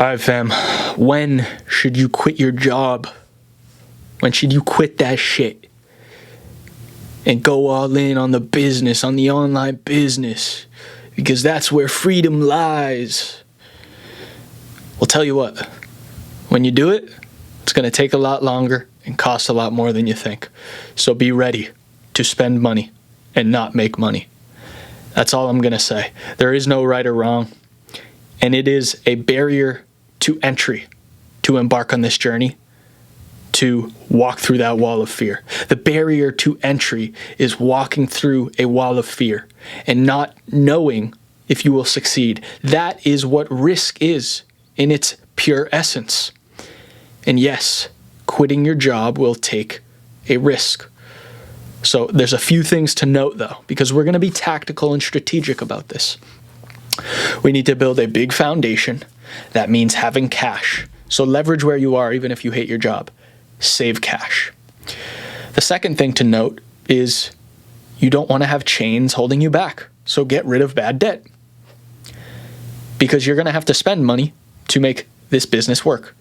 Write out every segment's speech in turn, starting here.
All right, fam. When should you quit your job? When should you quit that shit and go all in on the business, on the online business? Because that's where freedom lies. Well, tell you what, when you do it, it's going to take a lot longer and cost a lot more than you think. So be ready to spend money and not make money. That's all I'm going to say. There is no right or wrong. And it is a barrier to entry to embark on this journey, to walk through that wall of fear. The barrier to entry is walking through a wall of fear and not knowing if you will succeed. That is what risk is in its pure essence. And yes, quitting your job will take a risk. So there's a few things to note though, because we're going to be tactical and strategic about this. We need to build a big foundation. That means having cash. So leverage where you are, even if you hate your job. Save cash. The second thing to note is you don't want to have chains holding you back. So get rid of bad debt. Because you're going to have to spend money to make this business work.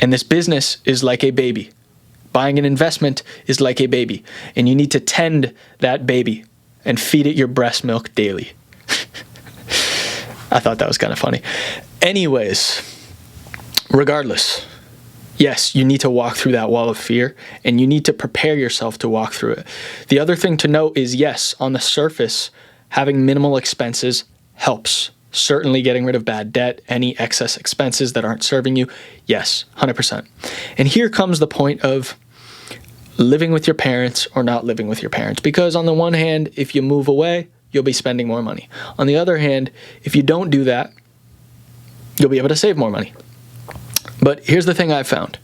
And this business is like a baby. Buying an investment is like a baby. And you need to tend that baby and feed it your breast milk daily. I thought that was kind of funny. Anyways, regardless, yes, you need to walk through that wall of fear and you need to prepare yourself to walk through it. The other thing to note is, yes, on the surface, having minimal expenses helps. Certainly getting rid of bad debt, any excess expenses that aren't serving you. Yes, 100%. And here comes the point of living with your parents or not living with your parents. Because on the one hand, if you move away, you'll be spending more money. On the other hand, if you don't do that, you'll be able to save more money. But here's the thing I've found,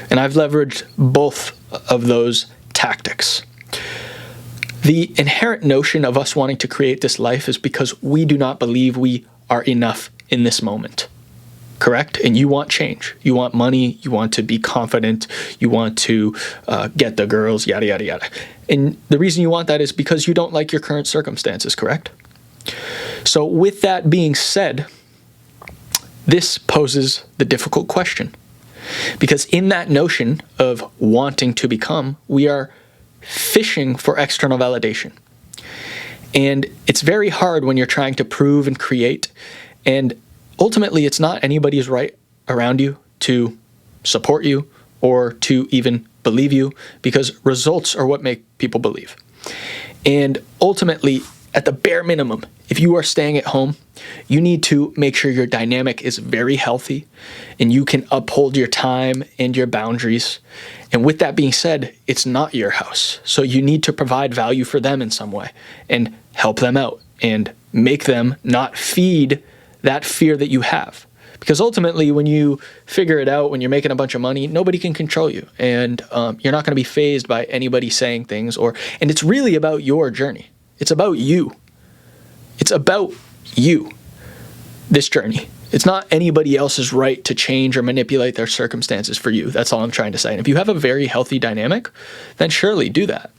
and I've leveraged both of those tactics. The inherent notion of us wanting to create this life is because we do not believe we are enough in this moment. Correct? And you want change. You want money. You want to be confident. You want to get the girls, yada, yada, yada. And the reason you want that is because you don't like your current circumstances, correct? So with that being said, this poses the difficult question. Because in that notion of wanting to become, we are fishing for external validation. And it's very hard when you're trying to prove and create. And ultimately, it's not anybody's right around you to support you or to even believe you, because results are what make people believe. And ultimately, at the bare minimum, if you are staying at home, you need to make sure your dynamic is very healthy and you can uphold your time and your boundaries. And with that being said, it's not your house. So you need to provide value for them in some way and help them out and make them not feed that fear that you have. Because ultimately, when you figure it out, when you're making a bunch of money, nobody can control you. And you're not going to be fazed by anybody saying things. And it's really about your journey. It's about you. It's about you, this journey. It's not anybody else's right to change or manipulate their circumstances for you. That's all I'm trying to say. And if you have a very healthy dynamic, then surely do that.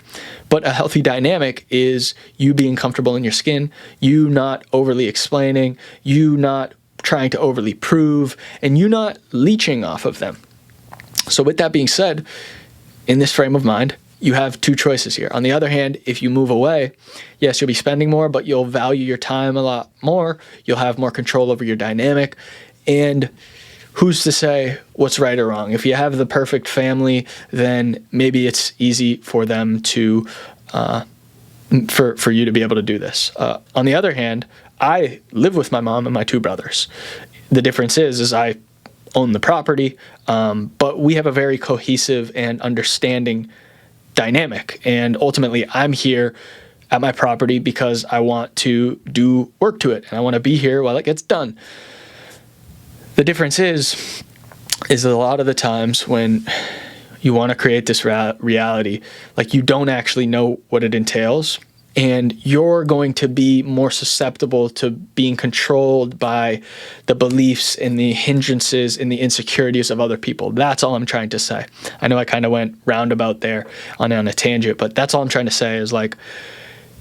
But a healthy dynamic is you being comfortable in your skin, you not overly explaining, you not trying to overly prove, and you not leeching off of them. So with that being said, in this frame of mind, you have two choices here. On the other hand, if you move away, yes, you'll be spending more, but you'll value your time a lot more. You'll have more control over your dynamic. And who's to say what's right or wrong? If you have the perfect family, then maybe it's easy for them to, for you to be able to do this. On the other hand, I live with my mom and my two brothers. The difference is I own the property, but we have a very cohesive and understanding dynamic. And ultimately, I'm here at my property because I want to do work to it and I want to be here while it gets done. The difference is a lot of the times when you want to create this reality, like you don't actually know what it entails, and you're going to be more susceptible to being controlled by the beliefs and the hindrances and the insecurities of other people. That's all I'm trying to say. I know I kind of went roundabout there on a tangent, but that's all I'm trying to say is like,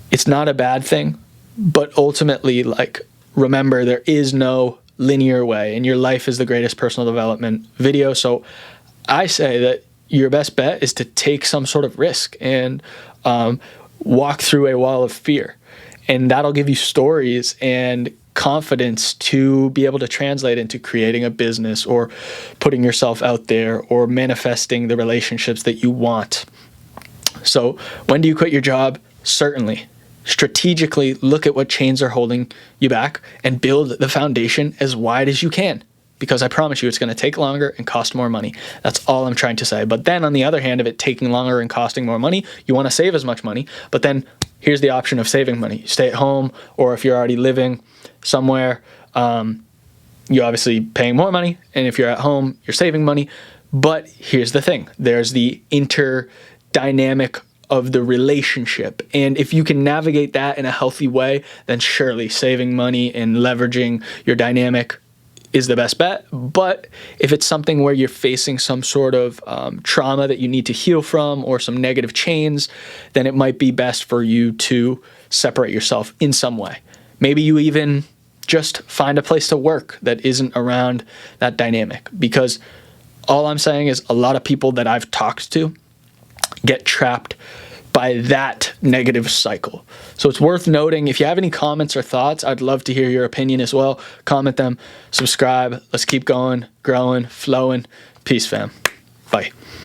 it's not a bad thing, but ultimately, like, remember, there is no linear way, and your life is the greatest personal development video. So I say that your best bet is to take some sort of risk and walk through a wall of fear. And that'll give you stories and confidence to be able to translate into creating a business or putting yourself out there or manifesting the relationships that you want. So when do you quit your job? Certainly. Strategically look at what chains are holding you back and build the foundation as wide as you can. Because I promise you it's going to take longer and cost more money. That's all I'm trying to say. But then on the other hand of it taking longer and costing more money, you want to save as much money. But then here's the option of saving money. You stay at home, or if you're already living somewhere, you're obviously paying more money. And if you're at home, you're saving money. But here's the thing. There's the interdynamic of the relationship. And if you can navigate that in a healthy way, then surely saving money and leveraging your dynamic is the best bet. But if it's something where you're facing some sort of trauma that you need to heal from or some negative chains, then it might be best for you to separate yourself in some way. Maybe you even just find a place to work that isn't around that dynamic. Because all I'm saying is a lot of people that I've talked to get trapped by that negative cycle. So it's worth noting. If you have any comments or thoughts, I'd love to hear your opinion as well. Comment them, subscribe. Let's keep going, growing, flowing. Peace, fam. Bye.